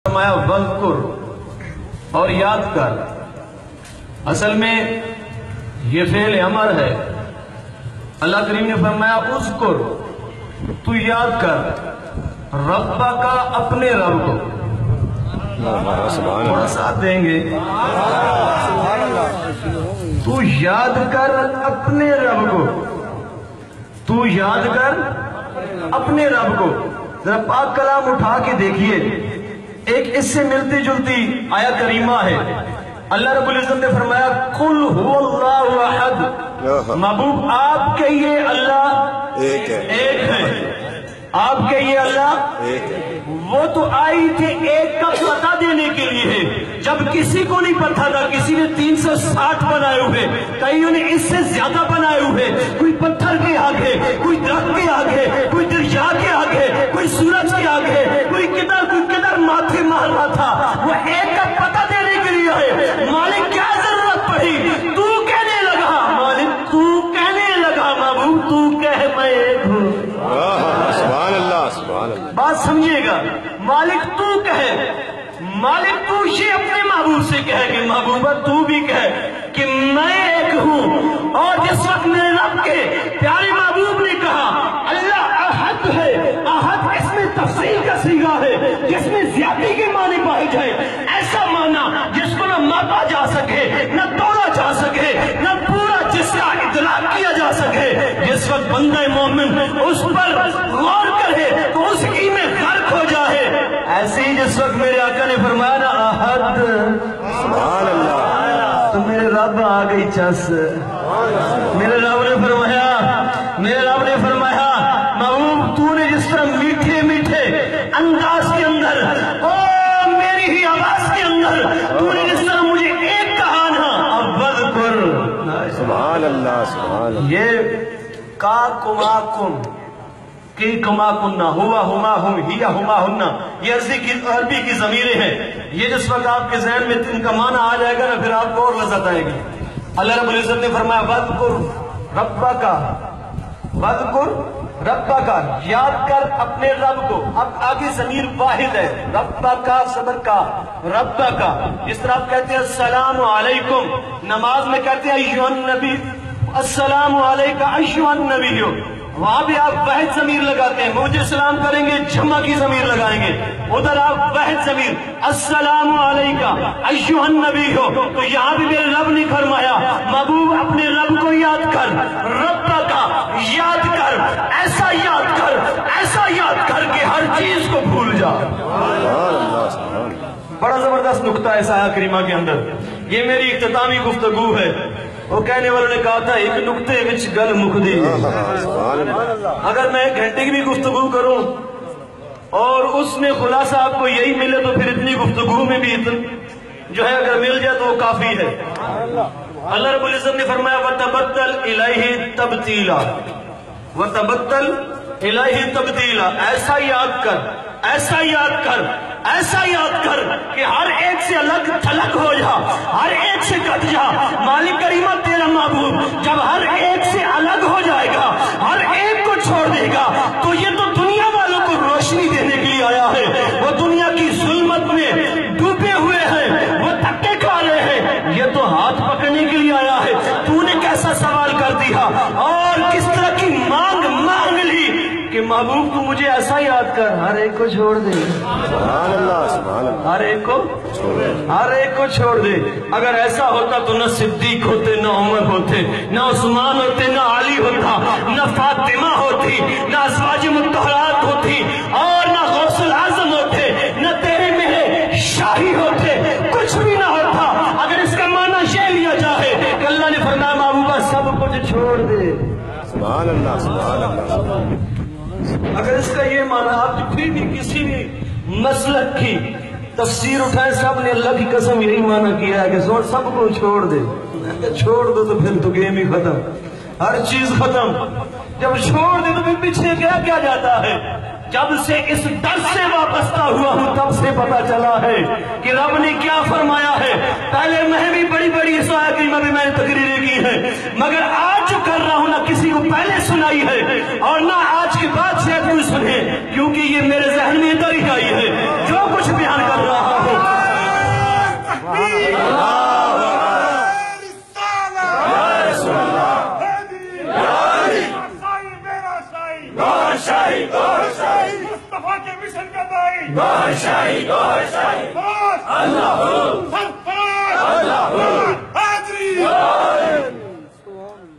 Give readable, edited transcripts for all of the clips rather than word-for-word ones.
فرمایا وذکر اور یاد کر. اصل میں یہ فعل امر ہے. اللہ کریم نے فرمایا اذکر، تو یاد کر ربا کا، اپنے رب کو. تھوڑا ساتھ دیں گے. تو یاد کر اپنے رب کو، تو یاد کر اپنے رب کو. ذرا پاک کلام اٹھا کے دیکھیے، ایک اس سے ملتی جلتی آیا کریمہ ہے. اللہ رب العزت نے فرمایا قل هو اللہ احد. محبوب آپ کہیے اللہ ایک ہے. آپ کہیے اللہ ایک ہے. وہ تو آئی تھی ایک کا پتہ دینے کے لیے، جب کسی کو نہیں پتا تھا. کسی نے 360 بنائے ہوئے، کئیوں نے اس سے زیادہ بنائے ہوئے. کوئی پتھر کے آگے، کوئی درخت کے آگے، کوئی دریا کے آگے، کوئی سورج کے آگے، کوئی کدھر ماتھے مار رہا تھا. وہ ایک کا پتہ دینے کے لیے ہے. مالک کیا ضرورت پڑی؟ تو کہنے لگا. مالک تو کہنے لگا. محبوب تو کہہ میں ایک ہوں. سبحان اللہ سبحان اللہ. بات سمجھیے گا. مالک تو کہے، مالک تو یہ اپنے محبوب سے کہے کہ محبوبہ تو بھی کہے کہ میں ایک ہوں. اور جس وقت میرے رب کے پیارے محبوب نے کہا اللہ احد ہے، احد اس میں تفصیل کا صیغہ ہے جس میں زیادتی کے معنی پائے جائے. ایسا معنی جس کو نہ ماپا جا سکے، نہ توڑا جا سکے، نہ پورا جس کا ادراک کیا جا سکے. جس وقت بندہ مومن اس پر غور کرے تو اس کی میں غرق ہو جائے. ایسے ہی جس وقت میرے آقا نے فرمایا نا احد، سبحان اللہ، تو میرے رب آ گئی چس. میرے رب نے فرمایا محبوب تو نے جس طرح میٹھے میٹھے انداز کے اندر، او میری ہی آواز کے اندر تو نے جس طرح مجھے ایک کہا نا اب وذکر. سبحان اللہ سبحان اللہ. یہ کا کما کم کی کما کننا، ہوا ہما ہم، ہیا ہما ہننا، یہ عربی کی ضمیریں ہیں. یہ جس وقت آپ کے ذہن میں ان کا معنی آ جائے گا نا پھر آپ کو اور لذت آئے گی. اللہ رب العزت نے فرمایا وذکر ربک، وذکر ربک، یاد کر اپنے رب کو. اب آگے ضمیر واحد ہے. ربک صبر کا، ربک. جس طرح آپ کہتے ہیں السلام علیکم، نماز میں کہتے ہیں ایھا النبی، السلام علیکہ ایھا النبی. وہاں بھی آپ واحد ضمیر لگاتے ہیں. مجھے سلام کریں گے جمع کی ضمیر لگائیں گے. ادھر آپ واحد ضمیر السلام علیکہ ایھا النبی ہو. تو یہاں بھی میرے رب نے فرمایا محبوب اپنے رب کو یاد کر، رب کا یاد کر، ایسا یاد کر، ایسا یاد کر کہ ہر چیز کو بھول جا. بڑا زبردست نقطہ ہے اس آیت کریمہ کے اندر. یہ میری اختتامی گفتگو ہے. وہ کہنے والوں نے کہا تھا ایک نقطے وچ گل مکدی. اگر میں 1 گھنٹے کی بھی گفتگو کروں اور اس میں خلاصہ آپ کو یہی ملے تو پھر اتنی گفتگو میں بھی جو ہے اگر مل جائے تو وہ کافی ہے. اللہ رب العزت نے فرمایا وَتَبَتَّلْ إِلَيْهِ تَبْتِيلًا، وَتَبَتَّلْ إِلَيْهِ تَبْتِيلًا. ایسا یاد کر، ایسا یاد کر، ایسا یاد کر کہ ہر ایک سے الگ تھلگ ہو جا، ہر ایک سے کٹ جا. مالک کریمہ تیرا محبوب جب ہر ایک سے الگ ہو جائے گا، ہر ایک کو چھوڑ دے گا، تو یہ تو دنیا والوں کو روشنی دینے کے لیے آیا ہے. وہ دنیا کی ظلمت میں ڈوبے ہوئے ہیں، وہ دھکے کھا رہے ہیں. یہ تو ہاتھ پکڑنے کے لیے آیا ہے. تو نے کیسا سوال کر دیا اور کس طرح کی مانگ لی کہ محبوب تو مجھے ایسا یاد کر ہر ایک کو چھوڑ دے. سبحان اللہ سبحان اللہ. ہر ایک کو چھوڑ دے. اگر ایسا ہوتا تو نہ صدیق ہوتے، نہ عمر ہوتے، نہ عثمان ہوتے، نہ علی ہوتا، نہ فاطمہ ہوتی، نہ ازواج مطہرات ہوتی، اور نہ غوث الاعظم ہوتے، نہ تیرے میرے شاہی ہوتے، کچھ بھی نہ ہوتا. اگر اس کا معنی یہ لیا جائے کہ اللہ نے فرمایا محبوبہ سب کچھ چھوڑ دے. سبحان اللہ سبحان اللہ. اگر اس کا یہ معنی آپ پھر بھی کسی بھی مسلک کی تفسیر اٹھائیں، سب نے اللہ کی قسم یہی معنی کیا ہے کہ سب کو چھوڑ دے. چھوڑ دو تو پھر تو گیم ہی ختم، ہر چیز ختم. جب چھوڑ دے تو پھر پیچھے کیا جاتا ہے. جب سے اس در سے وابستہ ہوا ہوں تب سے پتا چلا ہے کہ رب نے کیا فرمایا ہے. پہلے میں بھی بڑی اس آیت کریمہ میں نے تقریریں کی ہیں، مگر آج جو کر رہا ہوں نہ کسی کو پہلے سنائی ہے اور نہ آج کے بعد سے کوئی سنے، کیونکہ یہ میرے ذہن میں ادھر ہی آئی ہے. جو کچھ بیان کر رہا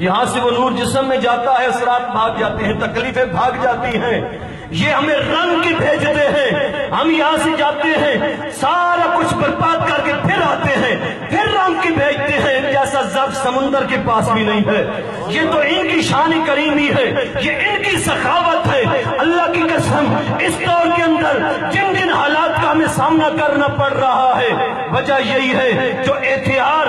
یہاں سے وہ نور جسم میں جاتا ہے، اثرات بھاگ جاتے ہیں، تکلیفیں بھاگ جاتی ہیں، یہ ہمیں رنگ کی بھیجتے ہیں، ہم یہاں سے جاتے ہیں سارا کچھ برباد کر کے پھر آتے ہیں، پھر رنگ کی بھیجتے ہیں، جیسا ظرف سمندر کے پاس بھی نہیں ہے۔ یہ تو ان کی شان کریمی ہے، یہ ان کی سخاوت ہے۔ اللہ کی قسم اس دور کے اندر جن جن حالات کا ہمیں سامنا کرنا پڑ رہا ہے، وجہ یہی ہے جو ہتھیار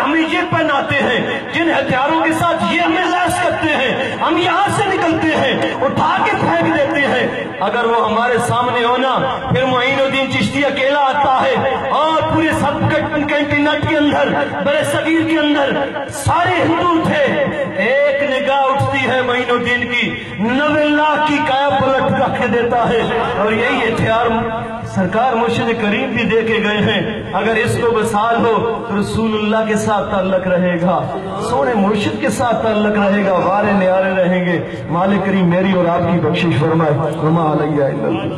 ہمیں یہ پہناتے ہیں، جن ہتھیاروں کے ساتھ یہ ہمیں لیس کرتے ہیں، ہم یہاں سے نکلتے ہیں، اٹھا کے پھینک دیتے ہیں۔ اگر وہ ہمارے سامنے ہونا، پھر معین الدین چشتی اکیلا آتا ہے اور پورے سب کنٹیننٹ کے اندر، برے صغیر کے اندر سارے ہندو تھے، ایک نگاہ اٹھتی ہے معین الدین کی، 90 لاکھ کی کایا پلٹ رکھ دیتا ہے۔ اور یہی ہتھیار سرکار مرشد کریم بھی دے کے گئے ہیں۔ اگر اس کو وصال ہو تو رسول اللہ کے ساتھ تعلق رہے گا، سونے مرشد کے ساتھ تعلق رہے گا، وارے نیارے رہیں گے۔ مالک کریم میری اور آپ کی بخشش فرمائے۔ وما علیہ الا اللہ۔